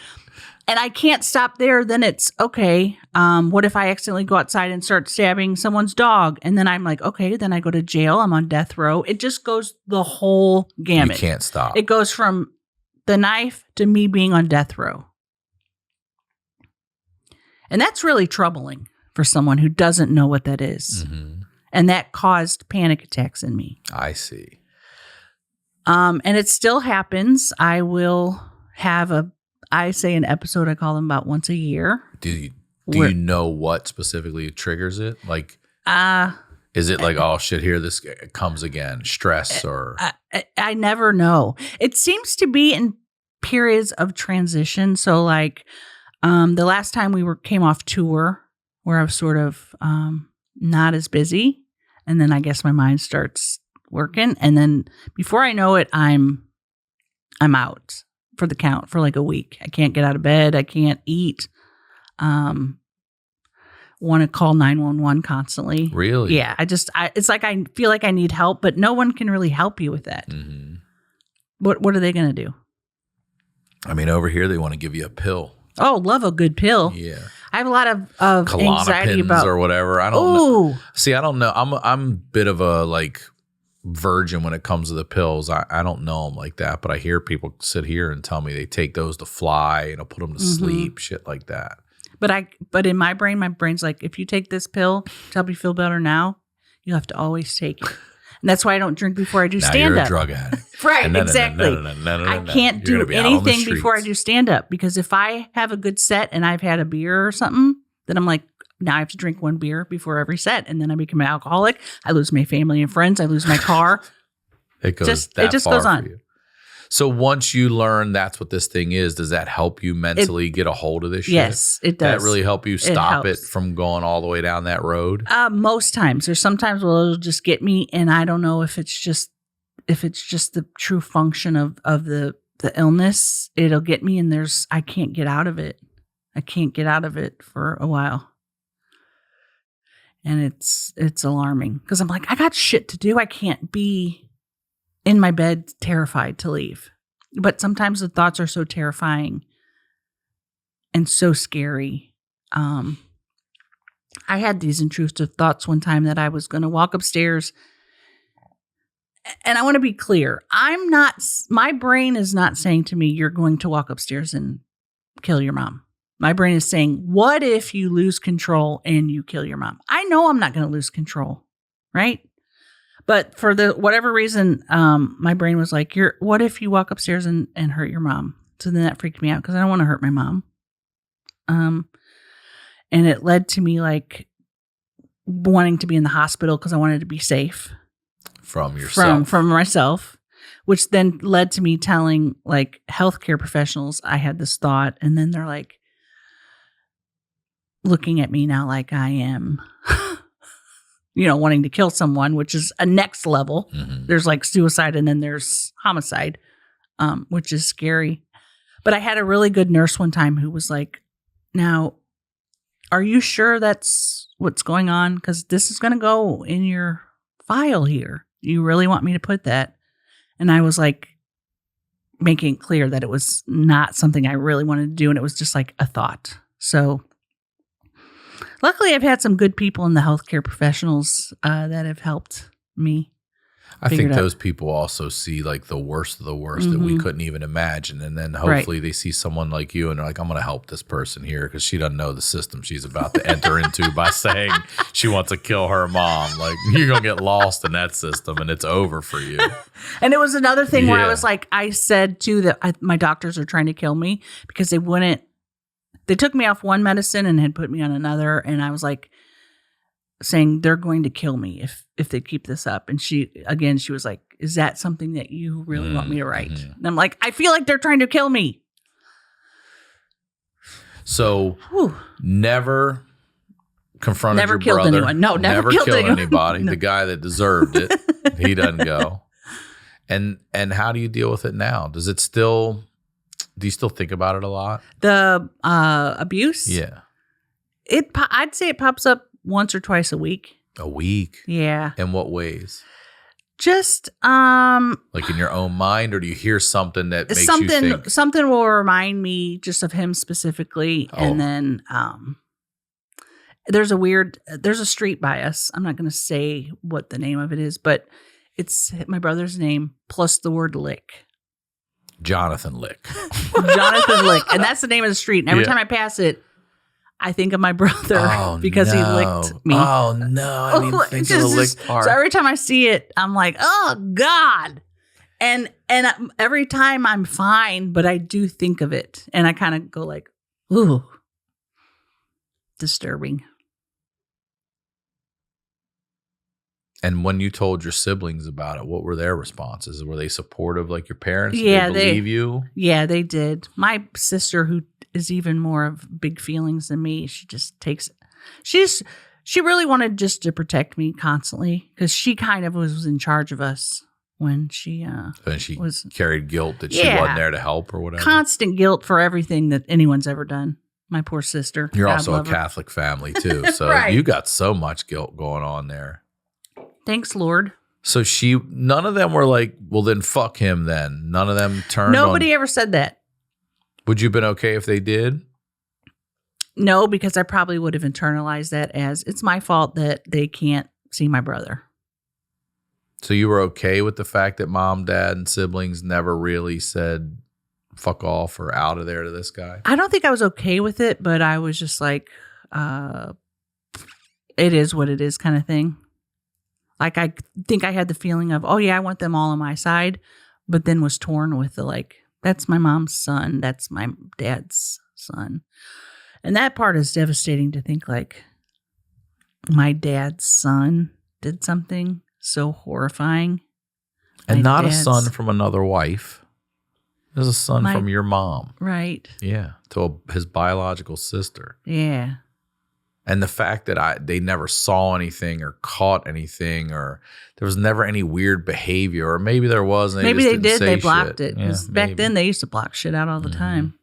And I can't stop there. Then it's, okay, what if I accidentally go outside and start stabbing someone's dog? And then I'm like, okay, then I go to jail. I'm on death row. It just goes the whole gamut. You can't stop. It goes from the knife to me being on death row. And that's really troubling for someone who doesn't know what that is. Mm-hmm. And that caused panic attacks in me. I see. And it still happens. I will have an episode, I call them about once a year. Do you know what specifically triggers it? Like, is it like, oh shit, here this comes again, stress or? I never know. It seems to be in periods of transition. So like, the last time we came off tour where I was sort of, not as busy. And then I guess my mind starts working. And then before I know it, I'm out for the count for like a week. I can't get out of bed. I can't eat. Want to call 911 constantly. Really? Yeah. It's like I feel like I need help, but no one can really help you with that. Mm-hmm. What are they going to do? I mean, over here, they want to give you a pill. Oh, love a good pill. Yeah. I have a lot of anxiety about or whatever. I don't know. See, I don't know. I'm a bit of a like virgin when it comes to the pills. I don't know them like that, but I hear people sit here and tell me they take those to fly, put them to sleep, shit like that. But in my brain's like, if you take this pill to help you feel better now, you have to always take it. And that's why I don't drink before I do stand-up. You're a drug addict. Right, exactly. I can't do anything before I do stand-up because if I have a good set and I've had a beer or something, then I'm like, now I have to drink one beer before every set. And then I become an alcoholic. I lose my family and friends. I lose my car. It just goes on. So once you learn that's what this thing is, does that help you mentally get a hold of this shit? Yes, it does. That really help you stop it from going all the way down that road? Most times. There's sometimes where it'll just get me, and I don't know if it's just the true function of the illness. It'll get me, and I can't get out of it. I can't get out of it for a while. And it's alarming because I'm like, I got shit to do. I can't be in my bed terrified to leave. But sometimes the thoughts are so terrifying and so scary. I had these intrusive thoughts one time that I was going to walk upstairs. And I want to be clear. My brain is not saying to me, you're going to walk upstairs and kill your mom. My brain is saying, what if you lose control and you kill your mom? I know I'm not going to lose control, right? But for whatever reason, my brain was like, what if you walk upstairs and hurt your mom? So then that freaked me out because I don't want to hurt my mom. And it led to me like wanting to be in the hospital because I wanted to be safe. From yourself. From myself, which then led to me telling like healthcare professionals I had this thought. And then they're like looking at me now like I am wanting to kill someone, which is a next level. Mm-hmm. There's like suicide and then there's homicide, which is scary. But I had a really good nurse one time who was like, now, are you sure that's what's going on? Because this is going to go in your file here. You really want me to put that? And I was like, making it clear that it was not something I really wanted to do. And it was just like a thought. So luckily, I've had some good people in the healthcare professionals that have helped me. I think those people also see like the worst of the worst that we couldn't even imagine. And then hopefully they see someone like you and they're like, I'm going to help this person here because she doesn't know the system she's about to enter into by saying she wants to kill her mom. Like you're going to get lost in that system and it's over for you. And it was another thing where I was like, I said too that my doctors are trying to kill me because they took me off one medicine and had put me on another. And I was like saying they're going to kill me if they keep this up. And she was like, is that something that you really want me to write? Mm-hmm. And I'm like, I feel like they're trying to kill me. So never confronted your killed brother. Anyone. No, never killed anybody. No. The guy that deserved it, he doesn't go. And how do you deal with it now? Do you still think about it a lot? The abuse? Yeah. I'd say it pops up once or twice a week. A week? Yeah. In what ways? Just like in your own mind, or do you hear something that makes you think? Something will remind me just of him specifically, and then there's a street by us. I'm not going to say what the name of it is, but it's my brother's name plus the word Lick. Jonathan Lick. Jonathan Lick, and that's the name of the street. And every time I pass it, I think of my brother because he licked me. Oh no, I didn't think of the lick part. So every time I see it, I'm like, oh God. And every time I'm fine, but I do think of it. And I kind of go like, ooh, disturbing. And when you told your siblings about it, what were their responses? Were they supportive like your parents? Yeah, Did they believe you? Yeah, they did. My sister, who is even more of big feelings than me, she just takes she really wanted just to protect me constantly because she kind of was in charge of us when she was carried guilt that she wasn't there to help or whatever. Constant guilt for everything that anyone's ever done. My poor sister. You're also a Catholic family too, so right. You got so much guilt going on there. Thanks, Lord. So none of them were like, well, then fuck him then. None of them turned Nobody ever said that. Would you have been okay if they did? No, because I probably would have internalized that as it's my fault that they can't see my brother. So you were okay with the fact that mom, dad, and siblings never really said fuck off or out of there to this guy? I don't think I was okay with it, but I was just like, it is what it is kind of thing. Like, I think I had the feeling of, oh yeah, I want them all on my side, but then was torn with the like, that's my mom's son. That's my dad's son. And that part is devastating to think like my dad's son did something so horrifying. And not a son from another wife. There's a son from your mom. Right. Yeah. To his biological sister. Yeah. And the fact that they never saw anything or caught anything, or there was never any weird behavior, or maybe there was. And maybe they did. They shit. blocked it. Because back then they used to block shit out all the time.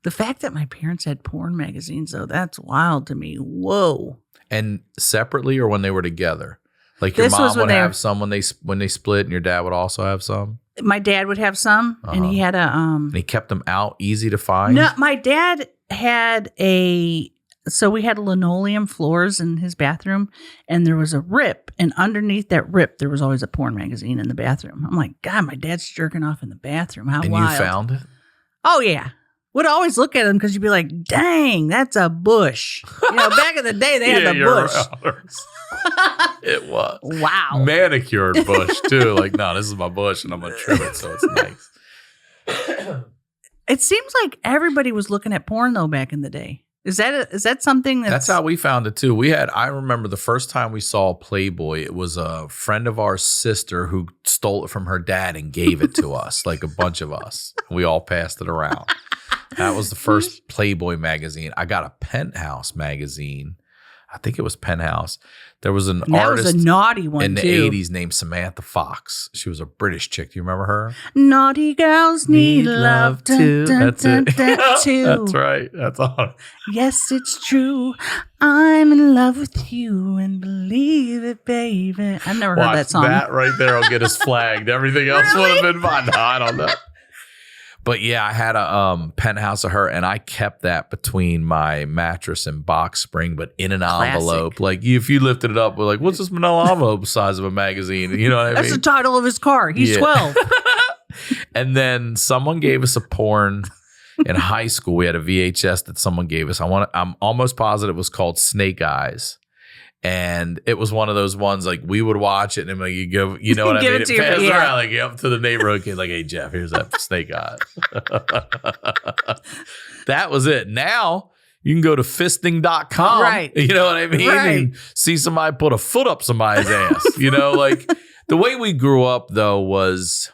The fact that my parents had porn magazines, though, that's wild to me. Whoa. And separately or when they were together? Like your mom would have some when they split, and your dad would also have some? My dad would have some, and he had a... and he kept them out, easy to find? No, my dad had so we had linoleum floors in his bathroom, and there was a rip, and underneath that rip, there was always a porn magazine in the bathroom. I'm like, God, my dad's jerking off in the bathroom. How wild. And you found it? Oh, yeah. Would always look at him because you'd be like, dang, that's a bush. You know, back in the day, they had the bush. It was. Wow. Manicured bush, too. Like, no, this is my bush, and I'm going to trim it so it's nice. It seems like everybody was looking at porn, though, back in the day. Is that something that's how we found it, too. I remember the first time we saw Playboy, it was a friend of our sister who stole it from her dad and gave it to us, like a bunch of us. We all passed it around. That was the first Playboy magazine. I got a Penthouse magazine. I think it was Penthouse. There was an artist was a naughty one in the too. 80s named Samantha Fox. She was a British chick. Do you remember her? Naughty girls need love too. That's it. That's right. That's all. Yes, it's true. I'm in love with you and believe it, baby. I've never heard that song. That right there will get us flagged. Everything else would have been fine. No, I don't know. But yeah, I had a Penthouse of her, and I kept that between my mattress and box spring, but in an envelope. Like if you lifted it up, we're like, what's this manila envelope size of a magazine? You know what I mean? That's the title of his car. He's 12. And then someone gave us a porn in high school. We had a VHS that someone gave us. I'm almost positive it was called Snake Eyes. And it was one of those ones like we would watch it and like you go, you know what I mean? It passed around like up to the neighborhood kid, like, hey Jeff, here's that Snake Eyes. That was it. Now you can go to fisting.com. Right. You know what I mean? Right. And see somebody put a foot up somebody's ass. You know, like the way we grew up though was,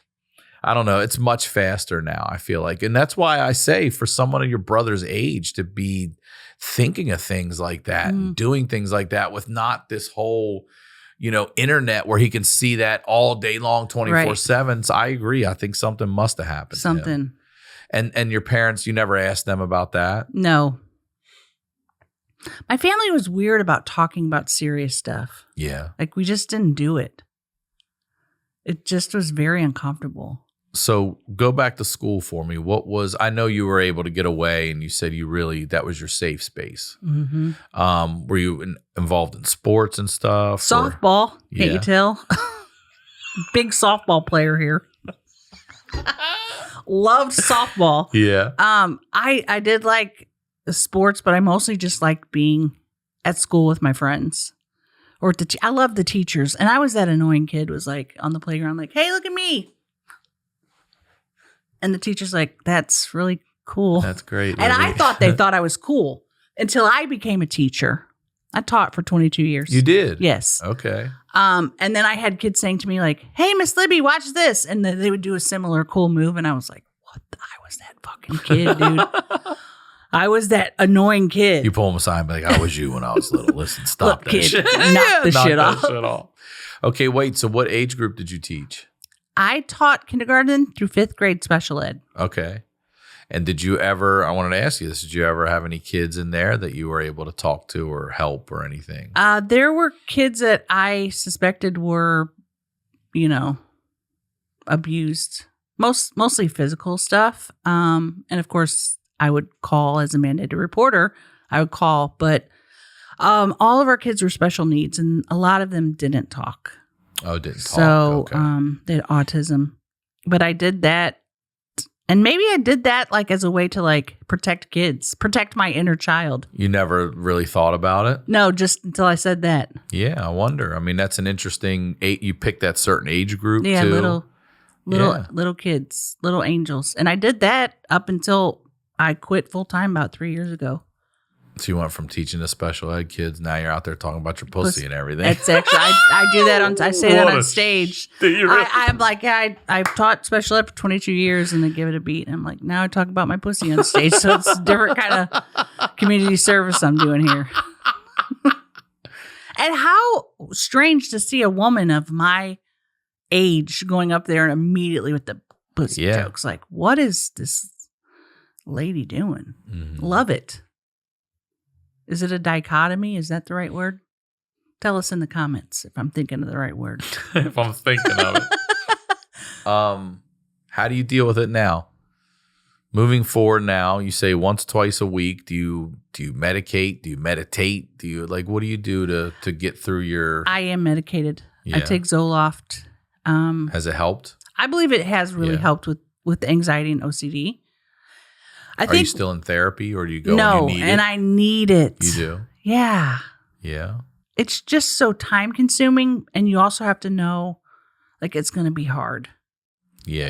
I don't know, it's much faster now, I feel like. And that's why I say for someone of your brother's age to be thinking of things like that and doing things like that with not this whole, you know, internet where he can see that all day long, 24/7. So I agree. I think something must have happened. Something. And your parents, you never asked them about that? No. My family was weird about talking about serious stuff. Yeah. Like, we just didn't do it. It just was very uncomfortable. So go back to school for me. I know you were able to get away and you said that was your safe space. Mm-hmm. Were you involved in sports and stuff? Softball, can't you tell? Big softball player here. Loved softball. Yeah. I did like the sports, but I mostly just liked being at school with my friends. Or I love the teachers. And I was that annoying kid was like on the playground like, hey, look at me. And the teacher's like, that's really cool. That's great. And Libby. I thought they thought I was cool until I became a teacher. I taught for 22 years. You did? Yes. Okay. And then I had kids saying to me like, hey, Miss Libby, watch this. And then they would do a similar cool move. And I was like, what? I was that fucking kid, dude. I was that annoying kid. You pull them aside and be like, I was you when I was little. Listen, stop Look, that kid, shit. knock the shit off. Okay, wait. So what age group did you teach? I taught kindergarten through 5th grade special ed. Okay. And did you ever, I wanted to ask you this, did you ever have any kids in there that you were able to talk to or help or anything? There were kids that I suspected were, abused, mostly physical stuff. And of course, I would call as a mandated reporter. I would call, but all of our kids were special needs, and a lot of them didn't talk. Oh, didn't talk. So okay. they had autism, but I did that, and maybe I did that like as a way to like protect kids, protect my inner child. You never really thought about it? No, just until I said that. Yeah, I wonder. I mean, that's an interesting. You picked that certain age group Yeah, too. little kids, little angels, and I did that up until I quit full time about 3 years ago. So you went from teaching to special ed kids. Now you're out there talking about your pussy and everything. That's actually I do that I say that on stage. I'm like, I've taught special ed for 22 years, and they give it a beat. And I'm like, now I talk about my pussy on stage. So it's a different kind of community service I'm doing here. And how strange to see a woman of my age going up there and immediately with the pussy jokes. Like, what is this lady doing? Mm-hmm. Love it. Is it a dichotomy? Is that the right word? Tell us in the comments if I'm thinking of the right word. If I'm thinking of it. How do you deal with it now? Moving forward now, you say once, twice a week. Do you medicate? Do you meditate? Do you what do you do to get through your... I am medicated. Yeah. I take Zoloft. Has it helped? I believe it has really helped with anxiety and OCD. Are you still in therapy, or do you go no, when you need it? And I need it. You do? Yeah. Yeah. It's just so time consuming, and you also have to know it's going to be hard. Yeah,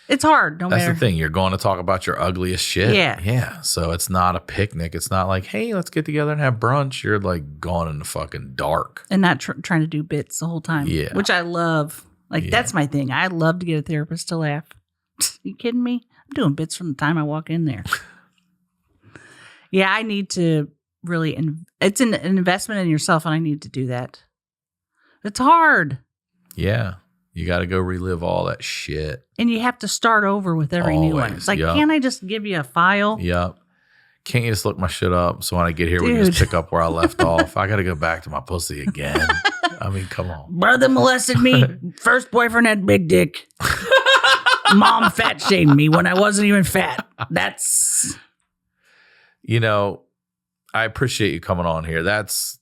it's hard. That's the thing. You're going to talk about your ugliest shit. Yeah. Yeah. So it's not a picnic. It's not like, hey, let's get together and have brunch. You're going in the fucking dark. And not trying to do bits the whole time. Yeah. Which I love. That's my thing. I love to get a therapist to laugh. You kidding me? I'm doing bits from the time I walk in there. Yeah, I need to really, it's an investment in yourself, and I need to do that. It's hard. Yeah. You got to go relive all that shit. And you have to start over with every new one. It's like, can't I just give you a file? Yep. Can't you just look my shit up so when I get here, we can just pick up where I left off? I got to go back to my pussy again. I mean, come on. Brother molested me. First boyfriend had big dick. Mom fat shamed me when I wasn't even fat. That's... I appreciate you coming on here. That's,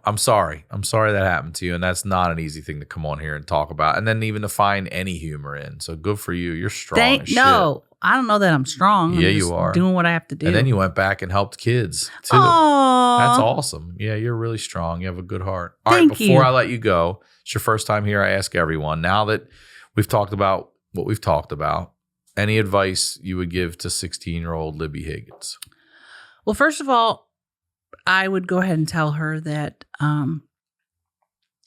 I'm sorry. I'm sorry that happened to you. And that's not an easy thing to come on here and talk about. And then even to find any humor in. So good for you. You're strong as shit. No, I don't know that I'm strong. Yeah, I'm just you are. Doing what I have to do. And then you went back and helped kids too. Aww. That's awesome. Yeah, you're really strong. You have a good heart. All Thank right, before you. I let you go, it's your first time here. I ask everyone. Now that we've talked about what we've talked about, any advice you would give to 16-year-old Libbie Higgins? Well, first of all, I would go ahead and tell her that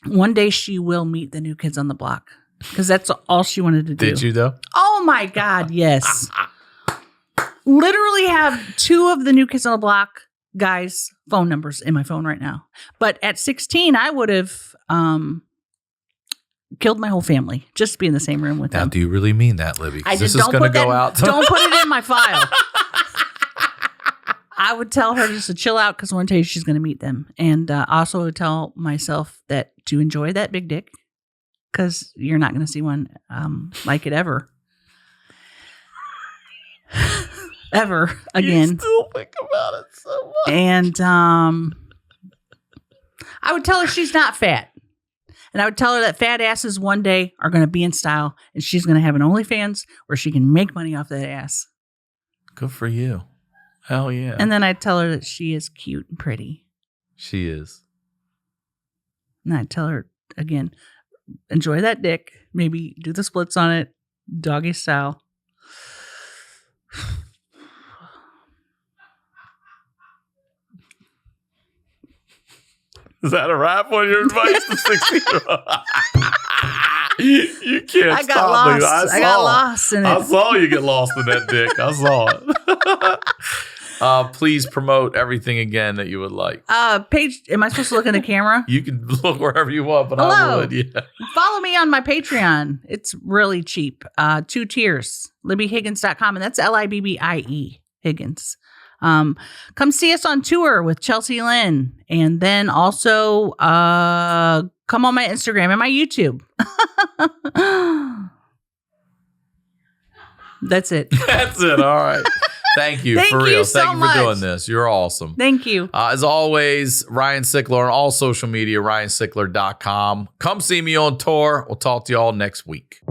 one day she will meet the new kids on the block, because that's all she wanted to do. Did you, though? Oh, my God, yes. Literally have 2 of the new kids on the block guys' phone numbers in my phone right now. But at 16, I would have killed my whole family just to be in the same room with them. Now, do you really mean that, Libby? I This just is going to go out. Don't put it in my file. I would tell her just to chill out because one day she's going to meet them. And also would tell myself that to enjoy that big dick because you're not going to see one like it ever. Ever again. You still think about it so much. And I would tell her she's not fat. And I would tell her that fat asses one day are going to be in style and she's going to have an OnlyFans where she can make money off that ass. Good for you. Hell yeah. And then I'd tell her that she is cute and pretty. She is. And I'd tell her, again, enjoy that dick. Maybe do the splits on it, doggy style. Is that a wrap on your advice to 16-year-old? You can't I got stop lost. me. I got lost in it. I saw you get lost in that dick. I saw it. Please promote everything again that you would like. Paige, am I supposed to look in the camera? You can look wherever you want, but Hello. I would. Yeah. Follow me on my Patreon. It's really cheap. 2 tiers. LibbieHiggins.com. And that's Libbie Higgins. Come see us on tour with Chelsea Lynn. And then also come on my Instagram and my YouTube. That's it. That's it. All right. Thank you. Thank for you real. so Thank you for much. doing this. You're awesome. Thank you. As always, Ryan Sickler on all social media, ryansickler.com. Come see me on tour. We'll talk to you all next week.